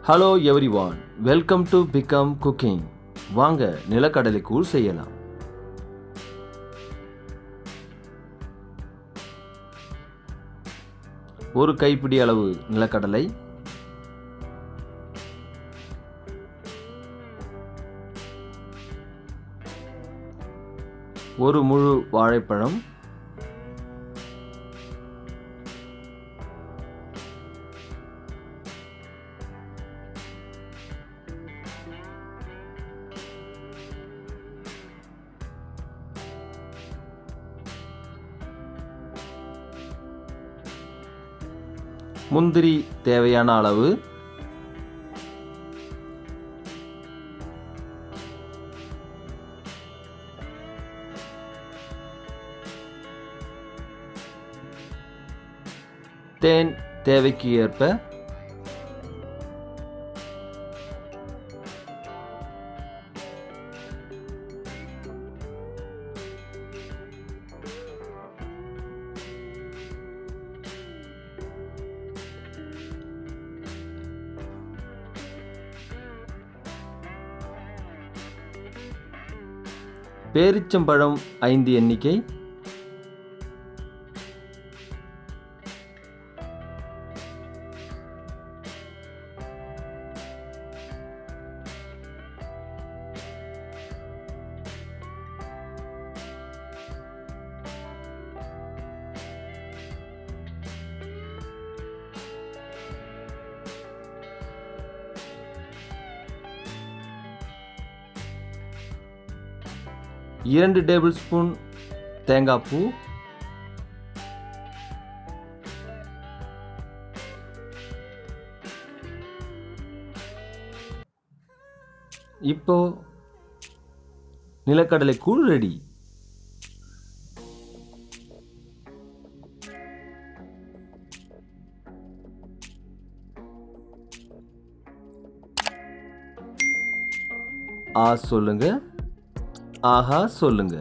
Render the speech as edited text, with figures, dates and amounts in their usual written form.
Hello everyone, welcome to become cooking. வாங்க நிலக்கடலை கூழ் செய்யலாம். ஒரு கைப்பிடி அளவு நிலக்கடலை, ஒரு முழு வாழைப்பழம், முந்திரி தேவையான அளவு, தேன் தேவைக்கு ஏற்ப, பேரிச்சம்பழம் 5 எண்ணிக்கை, இரண்டு டேபிள் ஸ்பூன் தேங்காய் பூ, இப்போ நிலக்கடலை கூழ் ரெடி. சொல்லுங்க, ஆஹா சொல்லுங்க.